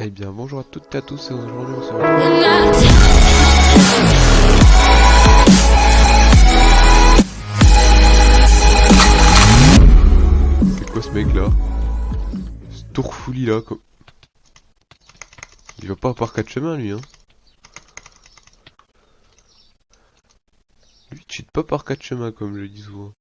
Eh bien, bonjour à toutes et à tous, et aujourd'hui on se retrouve. C'est quoi ce mec là? Ce tourfouli là, quoi. Il va pas par quatre chemins lui, hein. Lui, il cheat pas par quatre chemins comme je le dis souvent.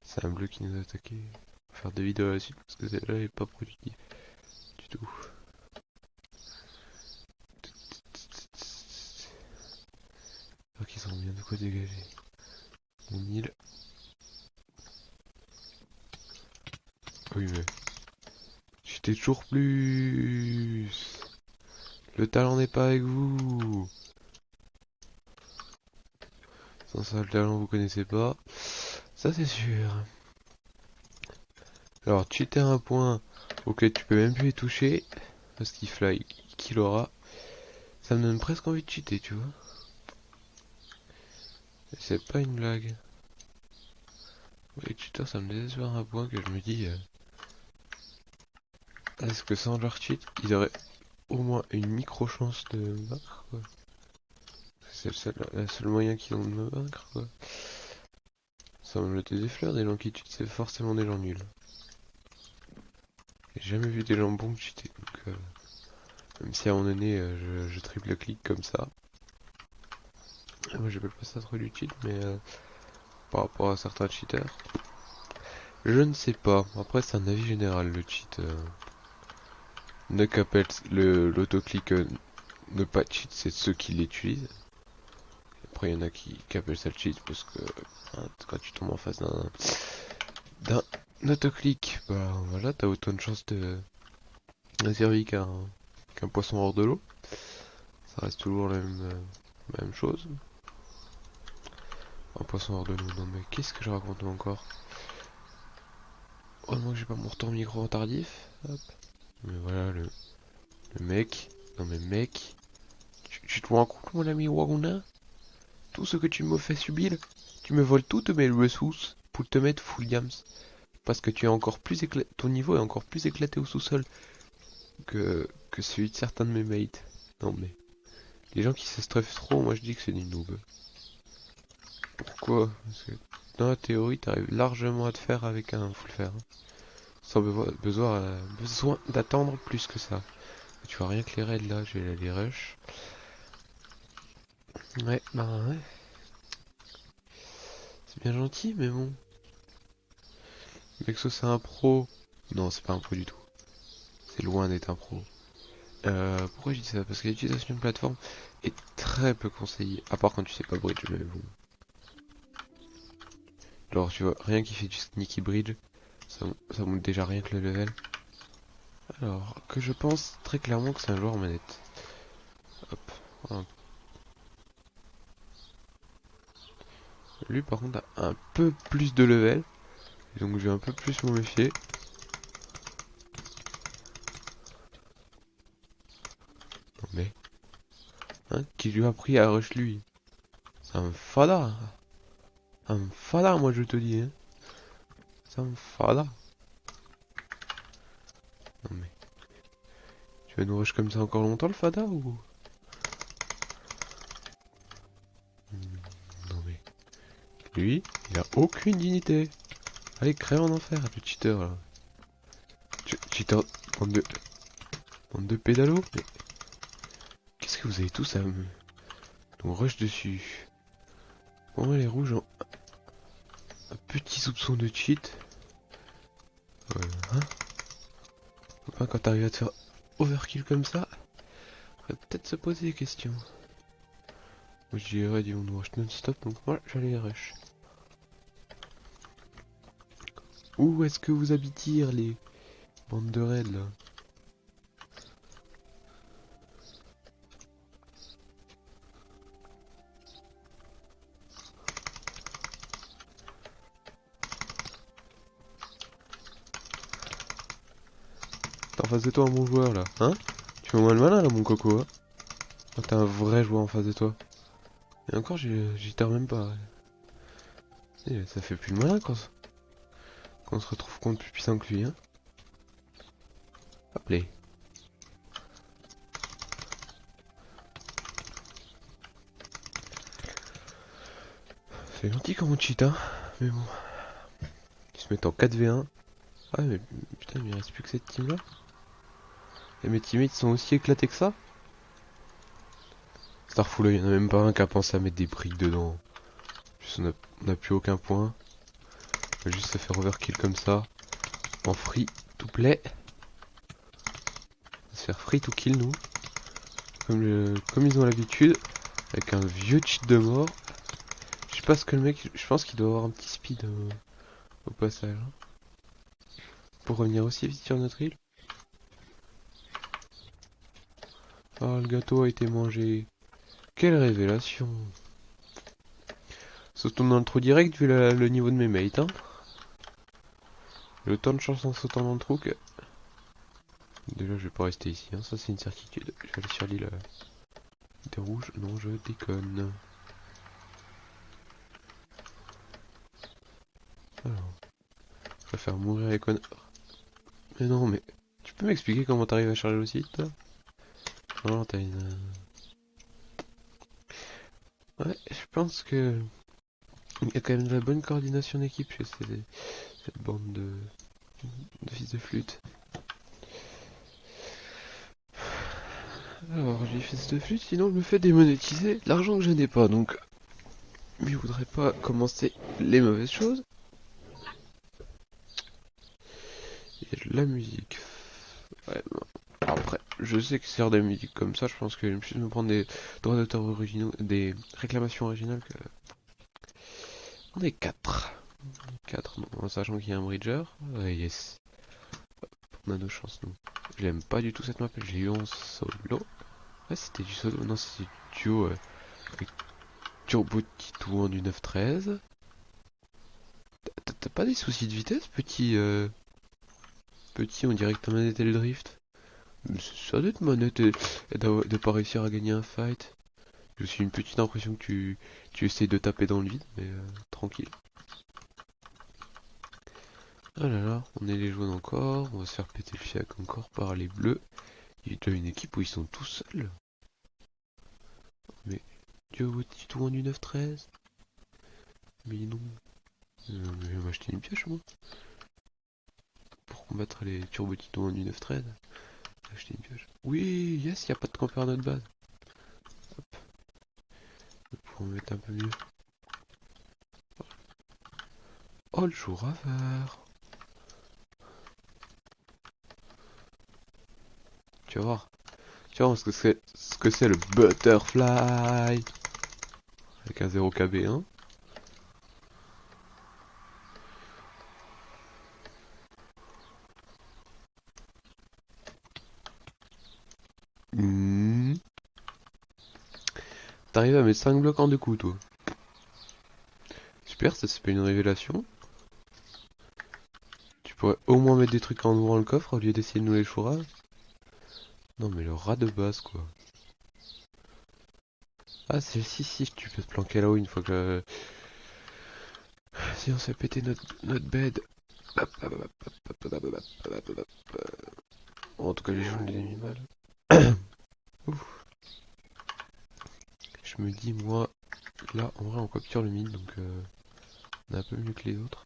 C'est un bleu qui nous a attaqué. On va faire des vidéos à la suite parce que celle-là est pas productive du tout. Ok, ils ont bien de quoi dégager. Mon île. Oui, mais j'étais toujours plus. Le talent n'est pas avec vous. Sans ça, le talent vous connaissez pas. Ça c'est sûr. Alors, cheater un point auquel tu peux même plus les toucher, parce qu'il fly, qu'il aura, ça me donne presque envie de cheater, tu vois. Et c'est pas une blague. Les cheaters, ça me désespère un point que je me dis, est-ce que sans leur cheat, ils auraient au moins une micro chance de me vaincre, quoi. C'est le seul moyen qu'ils ont de me vaincre, quoi. Ça me jeter des fleurs, des gens qui cheatent, c'est forcément des gens nuls. J'ai jamais vu des gens bons cheater, donc même si à un moment donné, je triple-clique comme ça. Moi j'appelle pas ça trop du cheat, mais par rapport à certains cheaters, je ne sais pas. Après c'est un avis général le cheat. Ne qu'appelle l'autoclick ne pas cheat, c'est ceux qui l'utilisent. Après il y en a qui appellent ça le cheat parce que hein, quand tu tombes en face d'un autoclick, bah voilà, t'as autant de chances de servir qu'un poisson hors de l'eau. Ça reste toujours la même chose. Un poisson hors de l'eau, non mais qu'est-ce que je raconte encore? Heureusement que j'ai pas mon retour micro en tardif. Hop. Mais voilà le mec. Non mais mec. Tu te rends compte mon ami Waruna? Tout ce que tu me fais subir, tu me voles toutes mes ressources pour te mettre full yams. Parce que tu es encore plus ton niveau est encore plus éclaté au sous-sol que celui de certains de mes mates. Non mais. Les gens qui se stressent trop, moi je dis que c'est des noobs. Pourquoi? Parce que dans la théorie, t'arrives largement à te faire avec un full fer. Hein. Sans besoin d'attendre plus que ça. Tu vois rien que les raids là, j'ai les rush. Ouais, bah ouais. C'est bien gentil, mais bon. Vexo c'est un pro. Non, c'est pas un pro du tout. C'est loin d'être un pro. Pourquoi je dis ça? Parce que l'utilisation d'une plateforme est très peu conseillée. À part quand tu sais pas bridge, mais bon. Alors tu vois, rien qui fait du sneaky bridge, ça monte déjà rien que le level. Alors, que je pense très clairement que c'est un joueur en manette. Hop. Hop. Lui par contre a un peu plus de level. Donc je vais un peu plus m'en méfier. Non mais. Hein, qui lui a appris à rush lui? C'est un fada. Un fada moi je te dis. Hein. C'est un fada. Non mais. Tu vas nous rush comme ça encore longtemps le fada ou? Non mais. Lui, il a aucune dignité. Allez, crève en enfer, le cheater là. Cheater. Bande de. Bande de pédalos. Mais. Qu'est-ce que vous avez tous à me. On rush dessus. Pour moi les rouges ont un petit soupçon de cheat. Hein? Enfin, quand t'arrives à te faire overkill comme ça, faudrait peut-être se poser des questions. Moi je dirais du on rush non-stop, donc moi j'allais rush. Où est-ce que vous habitez les bandes de raids là? T'es en face de toi un bon joueur là, hein? Tu Fais-moi le malin là mon coco, hein. Oh, t'as un vrai joueur en face de toi. Et encore j'y tarde même pas. Et ça fait plus le malin quand on se retrouve contre plus puissant que lui, hein. Allez. C'est gentil comme on cheat, hein. Mais bon. Ils se mettent en 4v1. Ah mais putain, il me reste plus que cette team là. Et mes teammates sont aussi éclatés que ça. Starful, il y en a même pas un qui a pensé à mettre des briques dedans. Juste on a plus aucun point. On va juste se faire overkill comme ça. En free to play. On va se faire free to kill nous. Comme ils ont l'habitude. Avec un vieux cheat de mort. Je sais pas ce que le mec. Je pense qu'il doit avoir un petit speed au passage. Hein. Pour revenir aussi vite sur notre île. Ah, le gâteau a été mangé. Quelle révélation. Sautons dans le trou direct vu le niveau de mes mates. Hein. Le temps de chance en sautant dans le trou que... Déjà je vais pas rester ici, hein. Ça c'est une certitude. Je vais aller sur l'île des rouges. Non, je déconne. Alors, je préfère mourir les connards. Mais non, mais... Tu peux m'expliquer comment t'arrives à charger le site, toi? Non, t'as une... Ouais, je pense que... Il y a quand même de la bonne coordination d'équipe chez cette bande de fils de flûte. Alors, les fils de flûte, sinon je me fais démonétiser l'argent que je n'ai pas, donc... Mais je voudrais pas commencer les mauvaises choses. Il y a de la musique. Ouais, bon. Après, je sais que c'est de la musique comme ça, je pense que je vais plus me prendre des droits d'auteur originaux, des réclamations originales que... On est 4. 4, en sachant qu'il y a un bridger. Yes. On a nos chances, nous. Je l'aime pas du tout cette map, je l'ai eu en solo. Ouais, c'était du solo, non, c'était du duo avec Turbo Titouan du 9-13. T'as pas des soucis de vitesse, petit Petit, on dirait que ta manette elle drift. Mais ça doit être manette et de pas réussir à gagner un fight. J'ai aussi une petite impression que tu essayes de taper dans le vide, mais tranquille. Ah là là, on est les jaunes encore, on va se faire péter le fiac encore par les bleus. Il y a déjà une équipe où ils sont tous seuls. Mais tu vois petit tour du 9-13. Mais non. Je vais m'acheter une pioche moi. Pour combattre les turbo titans du 9-13. Acheter une pioche. Oui, yes, y a pas de campeur à notre base. Hop. Pour me mettre un peu mieux. Oh le jour raveur. Tu vas voir. Tu vas voir ce que c'est le butterfly. Avec un 0 KB1. Mmh. T'arrives à mettre 5 blocs en 2 coups toi. Super, ça c'est pas une révélation. Tu pourrais au moins mettre des trucs en ouvrant le coffre au lieu d'essayer de nous les chourer. Non mais le rat de base quoi. Ah celle-ci si tu peux te planquer là-haut une fois que... Si on s'est pété notre bed. Bon, en tout cas les jaunes les ai mis mal. Ouf. Je me dis moi, là en vrai on capture le mid donc on est un peu mieux que les autres.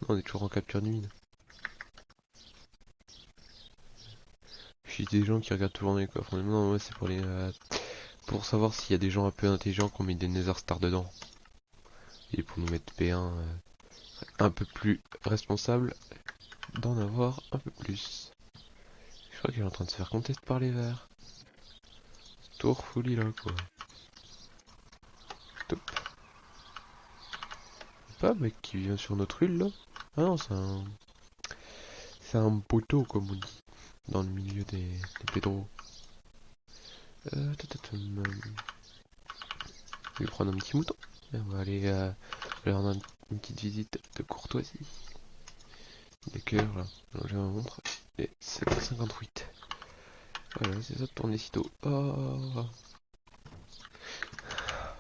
Non on est toujours en capture du mid. Je suis des gens qui regardent toujours dans les coffres. Non moi c'est pour les... pour savoir s'il y a des gens un peu intelligents qui ont mis des Nether Stars dedans. Et pour nous mettre P1 un peu plus responsable d'en avoir un peu plus. Je crois qu'il est en train de se faire contester par les verts. Tour folie là quoi. Top. Pas un mec qui vient sur notre île là. Ah non c'est un... C'est un poteau comme on dit. Dans le milieu des pédros. Je vais prendre un petit mouton. Et on va aller leur rendre une petite visite de courtoisie. Des cœurs là. Alors j'ai ma montre. Et 7h58. Voilà, c'est ça de tourner sitôt. Oh,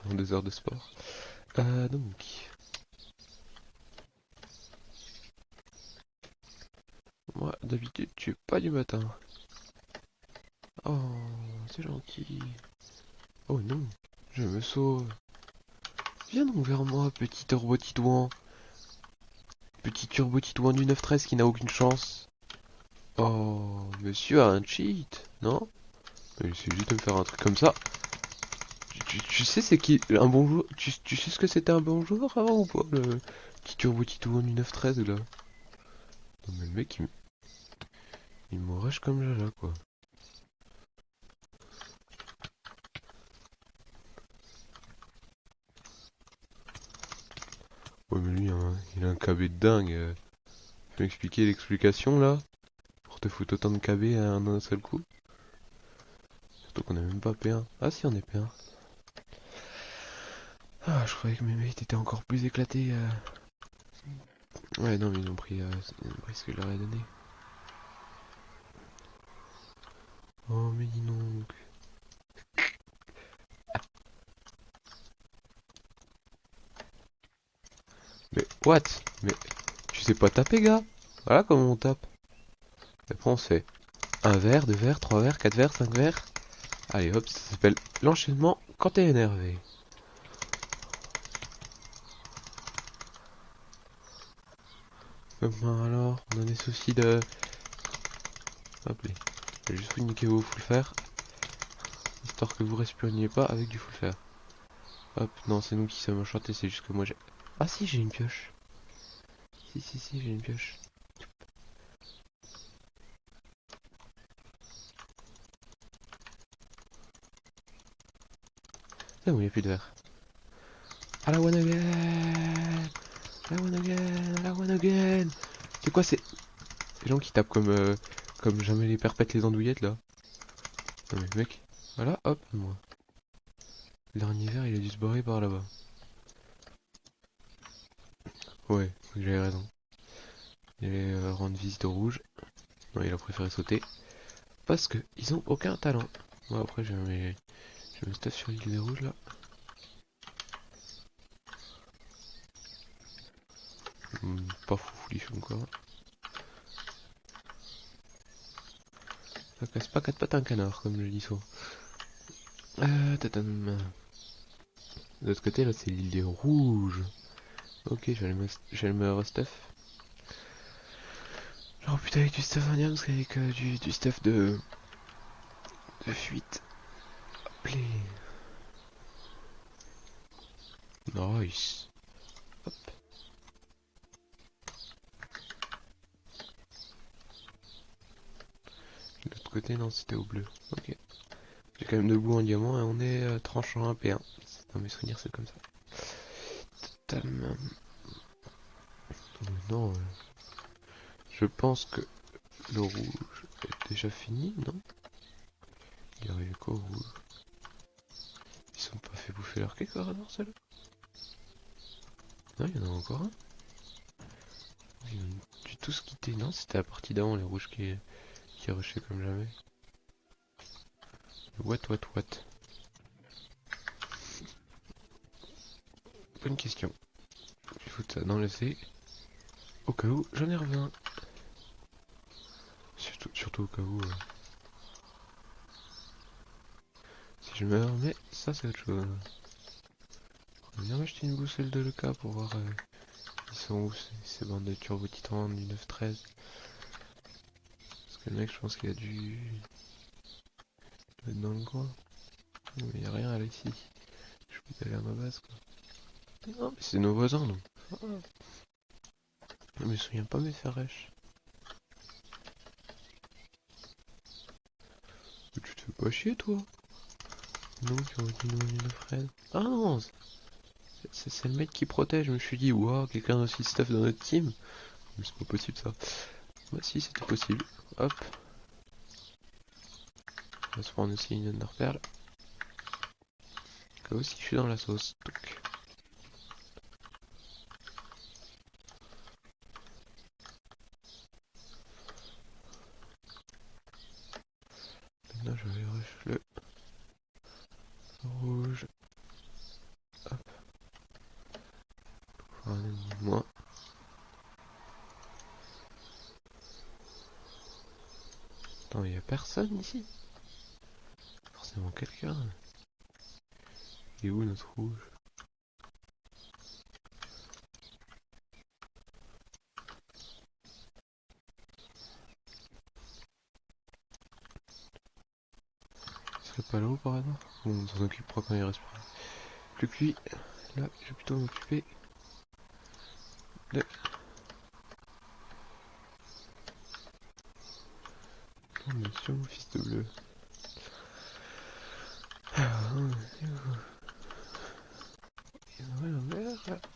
en 2 heures de sport. Donc, moi d'habitude tu es pas du matin. Oh, c'est gentil. Oh non, je me sauve. Viens donc vers moi, petit turbo titouan. Petit turbo titouan du 9-13 qui n'a aucune chance. Oh, monsieur a un cheat, non? Il suffit juste de me faire un truc comme ça. Tu sais c'est qui un bon joueur? Tu sais ce que c'était un bon joueur avant ou pas? Le petit turbo titouan du 9-13 là. Non mais le mec il me rush comme Jaja quoi. Ouais mais lui hein, il a un KB de dingue. Tu peux m'expliquer l'explication là? Pour te foutre autant de KB à un seul coup? Surtout qu'on a même pas P1. Ah si on est P1. Ah je croyais que mes mates étaient encore plus éclatés. Ouais non mais ils ont pris ce que je leur ai donné. Oh mais dis donc. Mais what? Mais tu sais pas taper gars? Voilà comment on tape. Et après on se fait un verre, 2 verres, 3 verres, 4 verres, 5 verres. Allez hop, ça s'appelle l'enchaînement quand t'es énervé. Alors, on a des soucis de... Hop là. Je vais juste vous niquer vos full fer. Histoire que vous respiriez pas avec du full fer. Hop, non c'est nous qui sommes enchantés, c'est juste que moi j'ai... Ah si j'ai une pioche. Si j'ai une pioche. Ah oui, il n'y a plus de verre. À la one again. À la one again. À la one again. C'est quoi ces gens qui tapent comme jamais les perpètes les andouillettes là? Non mais mec, voilà, hop, moi. Le dernier verre il a dû se barrer par là-bas. Ouais, j'avais raison. Il allait rendre visite au rouge. Non, il a préféré sauter. Parce que ils ont aucun talent. Moi après je me stuff sur l'île des rouges là. Pas fouliche encore. Ça casse pas quatre pattes un canard comme je dis souvent. Tatam. De l'autre côté là c'est l'île des rouges. Ok, je vais aller me restuff. Genre putain avec du stuff indien parce qu'avec du stuff de fuite. Play. Nice. Hop. De l'autre côté non c'était au bleu. Ok. J'ai quand même debout en diamant et on est tranchant un P1. Dans mes souvenirs c'est comme ça. Totalement. Non, je pense que le rouge est déjà fini, non? Il y arrive quoi au rouge? Ils sont pas fait bouffer leur cake par hasard ceux-là? Non, il y en a encore un. Ils ont dû tous quitter. Non, c'était la partie d'avant, les rouges qui rushaient comme jamais. What? Bonne question. Je vais foutre ça dans le C. Au cas où, j'en ai reviens. Surtout au cas où. Si je meurs, mais ça c'est autre chose. On va bien m'acheter une boussole de Leka pour voir ils sont où ces bandes de turbo titan du 9-13. Parce que le mec, je pense qu'il a dû être dans le coin. Mais il n'y a rien là ici. Je peux aller à ma base quoi. Non, mais c'est nos voisins donc. Ah. Je me souviens pas mes faire rêche. Tu te fais pas chier toi? Non, qui aurait dit non, une Fred. Ah non, c'est le mec qui protège. Je me suis dit, waouh, quelqu'un d'aussi stuff dans notre team. Mais c'est pas possible ça. Bah si, c'était possible. Hop. On va se prendre aussi une Underpearl. Là aussi, je suis dans la sauce. Donc. le rouge. Hop. Voilà, moins. Attends, il y a personne ici? Forcément quelqu'un. Il est où notre rouge? Il serait pas là-haut par hasard? Bon, on s'en occupera quand il reste plus que lui. Là, je vais plutôt m'occuper de ton mission, fils de bleu.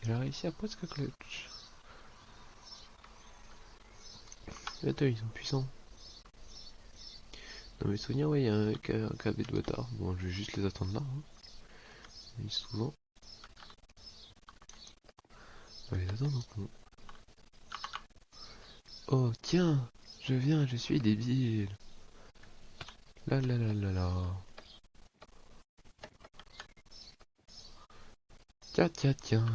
Il a réussi à presque clutch. Attends, ils sont puissants. Dans mes souvenirs, ouais, il y a un KB de bâtard. Bon, je vais juste les attendre là. Hein. Et souvent. On va les attendre donc non. Oh, tiens, je viens, je suis débile. La la la la la. Tiens, tiens, tiens.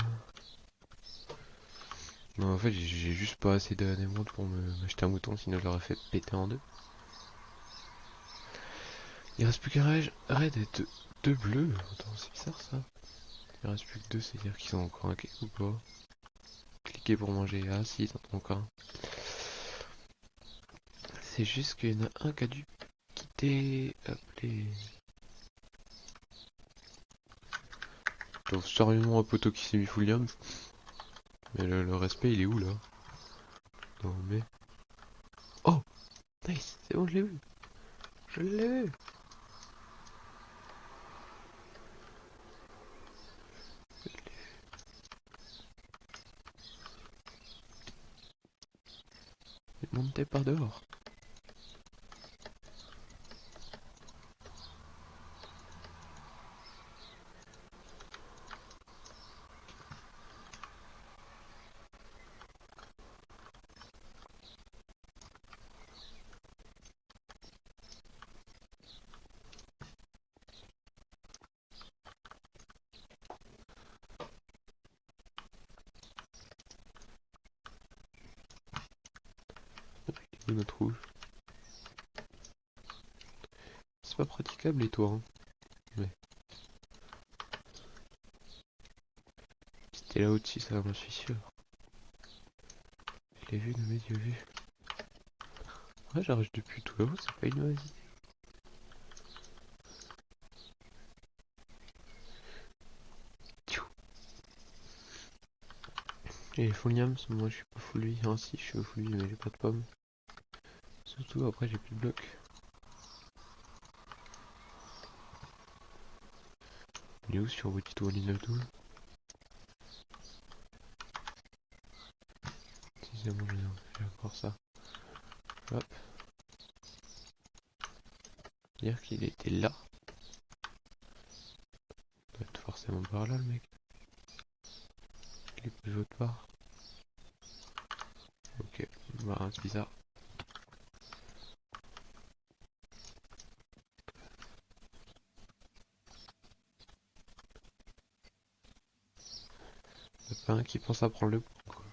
Non, en fait, j'ai juste pas assez d'émeraude pour m'acheter un mouton, sinon je l'aurais fait péter en deux. Il reste plus qu'un raid et deux bleus. Attends, c'est bizarre ça. Il reste plus que deux, c'est-à-dire qu'ils sont encore un cake ou pas? Cliquez pour manger. Ah si, t'en as encore un. C'est juste qu'il y en a un qui a dû quitter. Appelé. Je trouve sérieusement un poteau qui s'est mis full yam. Mais le respect, il est où là? Non mais. Oh! Nice! C'est bon, je l'ai vu! Je l'ai vu! Il montait par dehors. Il est où notre rouge? C'est pas praticable les toits, hein. Mais. C'était là au-dessus, ça, j'en suis sûr. Je l'ai vu de mes yeux vus. Ouais, j'arrive depuis tout là-haut, c'est pas une mauvaise idée. Tchou. Et full yams, moi je suis pas full lui. Ah si, je suis full lui, mais j'ai pas de pommes. Surtout après, j'ai plus de blocs. Il est où sur votre petit Wally 912? Si c'est bon, j'ai encore ça. Hop. Dire qu'il était là. Il doit être forcément par là le mec. Il est plus autre part. Ok, bah c'est bizarre. Il y a pas un qui pense à prendre le coup, quoi.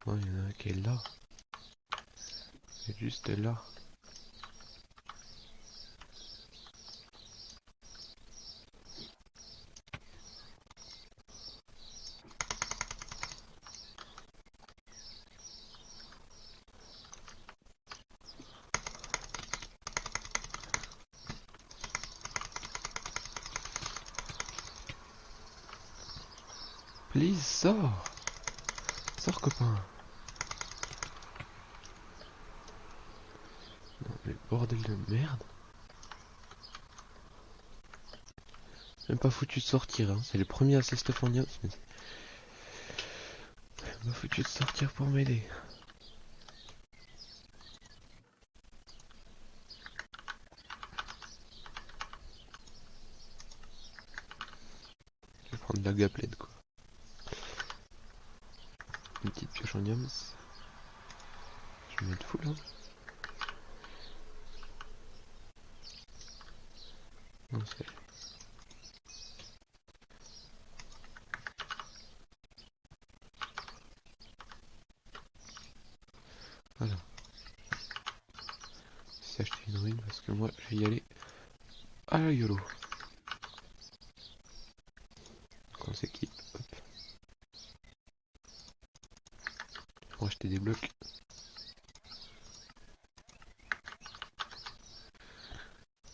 Non, il y en a un qui est là. C'est juste là. Please, sors! Sors, copain! Non, mais bordel de merde! Même pas foutu de sortir, hein. C'est le premier à Sestefania. Même pas foutu de sortir pour m'aider. Je vais prendre de la gaplette, quoi. Une petite pioche en yams. Je vais mettre full, hein. Non, c'est... Voilà. C'est acheter une ruine parce que moi je vais y aller à la YOLO. Donc on s'équipe, hop. On va acheter des blocs.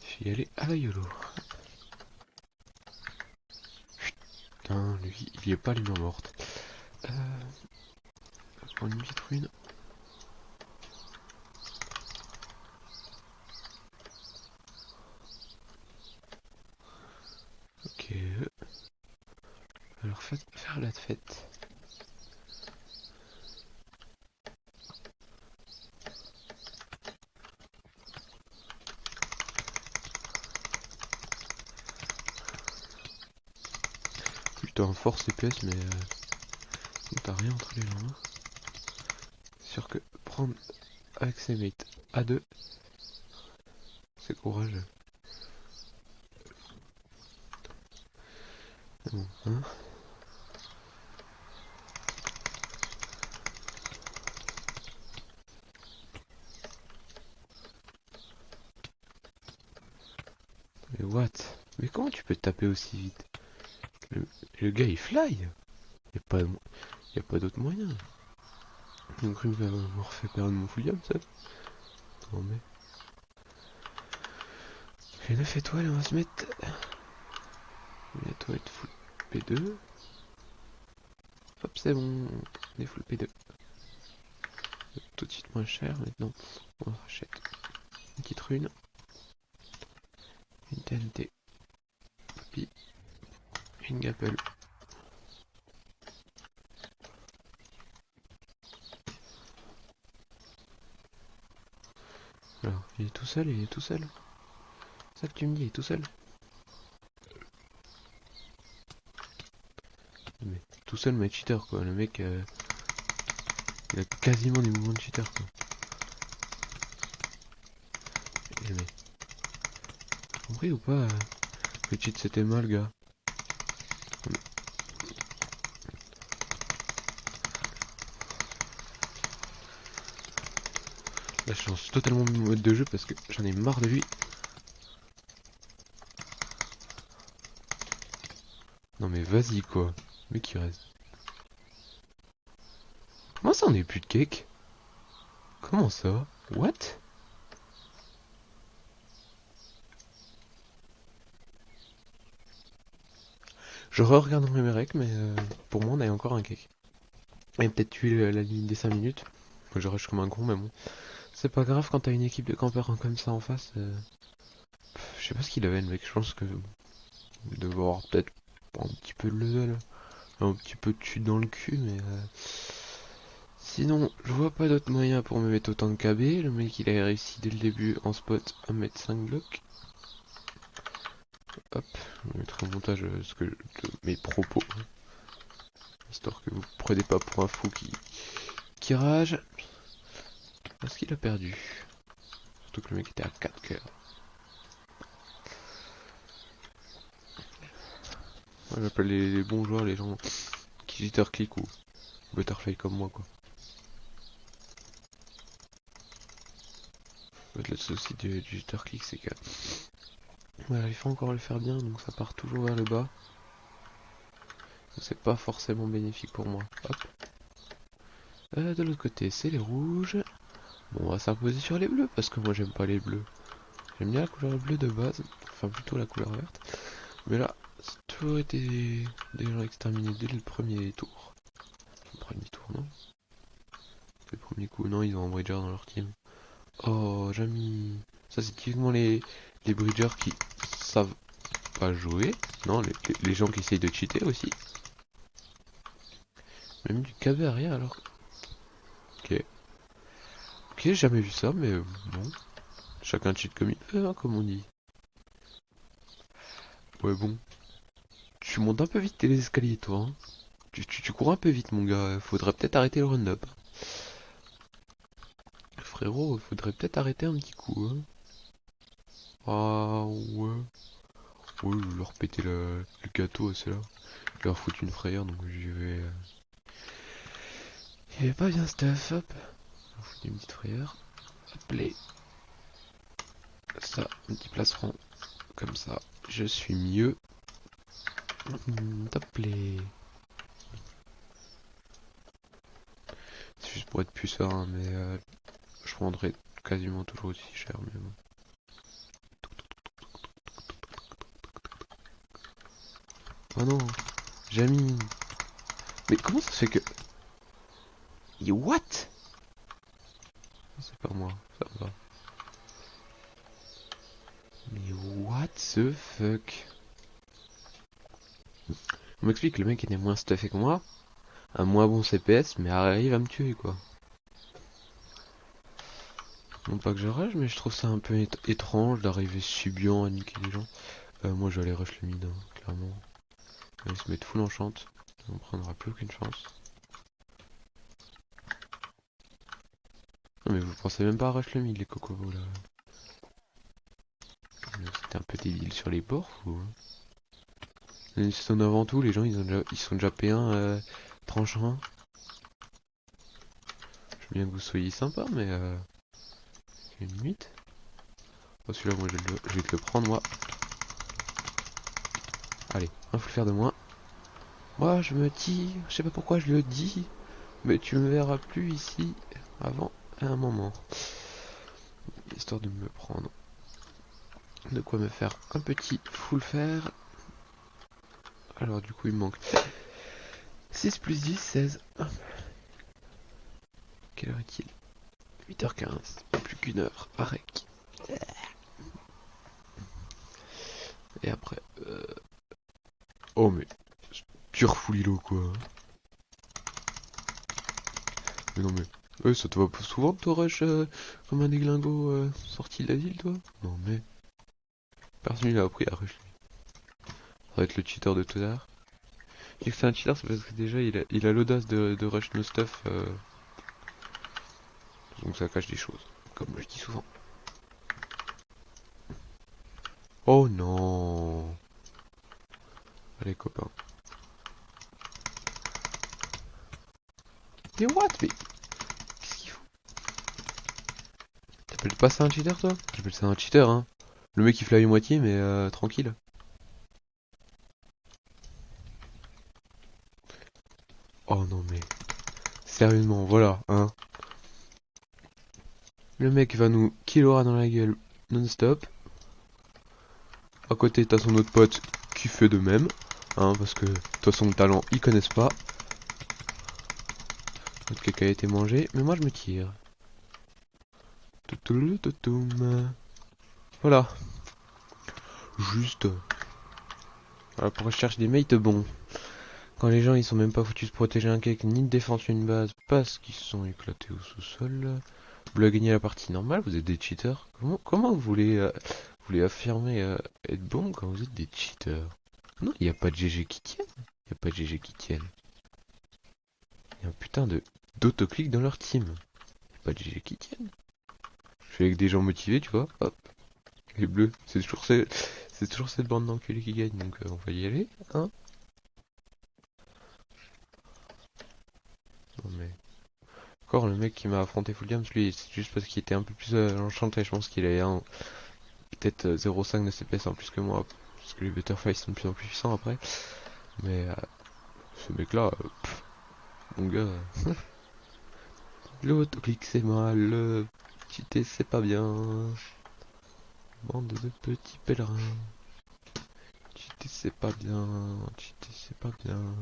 Je vais y aller à la YOLO. Putain, lui, il y est pas les mains mortes. On va prendre une petite ruine. Ok. Alors faire la fête. Putain, force CPS, mais t'as rien entre les jambes. C'est sûr que prendre avec ses mates à deux, c'est courageux. Bon, hein. Mais what? Mais comment tu peux taper aussi vite? Le gars il fly! Y a pas d'autre moyen. Donc il me refait perdre mon fouillum, ça. Non mais. J'ai 9 étoiles, on va se mettre. La toilette full P2. Hop, c'est bon. On est full P2. Tout de suite moins cher maintenant. On rachète une petite rune. Une TNT. Puis une gapelle. Alors, il est tout seul, il est tout seul. C'est ça que tu me dis, il est tout seul. Mais tout seul, mais cheater quoi. Le mec, il a quasiment des mouvements de cheater quoi. Et mais, compris ou pas le cheat c'était mal, gars. Là, je change totalement mon mode de jeu parce que j'en ai marre de lui. Non mais vas-y quoi. Le mec il reste. Comment ça on est plus de cake? Comment ça? What? Je re-regarderai mes règles, mais pour moi on a encore un cake. Et peut-être tuer la limite des 5 minutes. Moi je rush comme un con, mais bon. C'est pas grave quand t'as une équipe de campeurs comme ça en face. Je sais pas ce qu'il avait le mec, je pense que il devait avoir peut-être un petit peu de level, un petit peu de chute dans le cul, mais sinon je vois pas d'autre moyen pour me mettre autant de KB. Le mec il a réussi dès le début en spot à mettre 5 blocs. Hop, je vais mettre en montage mes propos, hein, histoire que vous prenez pas pour un fou qui rage. Parce qu'il a perdu. Surtout que le mec était à 4 cœurs. Moi j'appelle les bons joueurs les gens qui jitter click ou butterfly comme moi quoi. En fait, le souci du jitter click c'est que voilà, il faut encore le faire bien donc ça part toujours vers le bas. C'est pas forcément bénéfique pour moi. Hop. De l'autre côté c'est les rouges. Bon on va s'imposer sur les bleus parce que moi j'aime pas les bleus. J'aime bien la couleur bleue de base, enfin plutôt la couleur verte. Mais là, c'est toujours été des gens exterminés dès le premier tour. Le premier tour non. Le premier coup, non, ils ont un bridger dans leur team. Oh, Jamy. Ça, c'est typiquement les bridgers qui savent pas jouer. Non, les gens qui essayent de cheater aussi. Même du KB arrière alors. Ok. Ok, j'ai jamais vu ça, mais bon. Chacun cheat comme il peut, hein, comme on dit. Ouais, bon. Tu montes un peu vite les escaliers, toi. Hein. Tu cours un peu vite, mon gars. Faudrait peut-être arrêter le run-up. Frérot, faudrait peut-être arrêter un petit coup. Hein. Ah ouais. Oui, leur péter le gâteau, c'est là. Leur foutre une frayeur, donc j'y vais. Il est pas bien stuff, hop. On fout une petite frayeur. Hop, les. Ça, un petit placement. Comme ça, je suis mieux. Top les. C'est juste pour être plus serein, mais je prendrais quasiment toujours aussi cher, mais bon. Oh non, Jamie. Mais comment ça se fait que... What? C'est pas moi, ça va. Mais what the fuck? On m'explique que le mec était moins stuffé que moi, un moins bon CPS, mais arrive à me tuer quoi. Non pas que je rush, mais je trouve ça un peu étrange d'arriver subiant à niquer les gens. Moi j'allais rush le mid, hein, clairement. On va se mettre full enchant, on prendra plus aucune chance. Non mais vous pensez même pas à rush le mid les cocobos là. C'était un peu débile sur les bords ou... C'est en avant tout, les gens ils sont déjà P1 tranchant. Je veux bien que vous soyez sympa, mais une limite. Oh celui-là moi je vais te le prendre moi. Allez, un faut le faire de moins. Moi je me tire, je sais pas pourquoi je le dis, mais tu me verras plus ici avant un moment. Histoire de me prendre. De quoi me faire un petit full fer. Alors du coup il me manque 6 plus 10, 16. Quelle heure est-il? 8h15, pas plus qu'une heure, arrête. Et après, oh mais, pur foulilo quoi. Mais non mais, ça te va pas souvent de te rush comme un déglingo sorti de la ville toi? Non mais, personne n'a appris à rush. Ça va être le cheater de tout à l'heure. Je dis que c'est un cheater, c'est parce que déjà il a l'audace de rush no stuff, donc ça cache des choses, comme je dis souvent. Oh non. Allez copain. Mais what? Mais qu'est-ce qu'il faut? T'appelles pas ça un cheater toi? J'appelle ça un cheater hein. Le mec il fly moitié mais tranquille. Oh non mais, sérieusement, voilà, hein. Le mec va nous killera dans la gueule non-stop. À côté t'as son autre pote qui fait de même. Hein, parce que de toute façon le talent ils connaissent pas. Notre caca a été mangé, mais moi je me tire. Voilà. Juste. Voilà pour recherche des mates bons. Quand les gens ils sont même pas foutus de protéger un cake ni de défendre une base parce qu'ils se sont éclatés au sous-sol. Vous avez gagné la partie normale, vous êtes des cheaters. Comment vous voulez affirmer être bon quand vous êtes des cheaters? Non, il n'y a pas de GG qui tienne. Il n'y a pas de GG qui tienne. Il y a un putain de d'autoclic dans leur team. Il n'y a pas de GG qui tienne. Je suis avec des gens motivés, tu vois. Hop. Les bleus, c'est toujours cette bande d'enculés qui gagne, donc on va y aller, hein. Non mais... Encore le mec qui m'a affronté full games, lui, c'est juste parce qu'il était un peu plus enchanté. Je pense qu'il avait peut-être 0,5 de CPS en plus que moi. Parce que les butterflies sont de plus en plus puissants après. Mais ce mec-là, mon gars, le autoclick c'est mal, le cheater c'est pas bien. Bande de petits pèlerins. Cheater c'est pas bien, cheater c'est pas bien.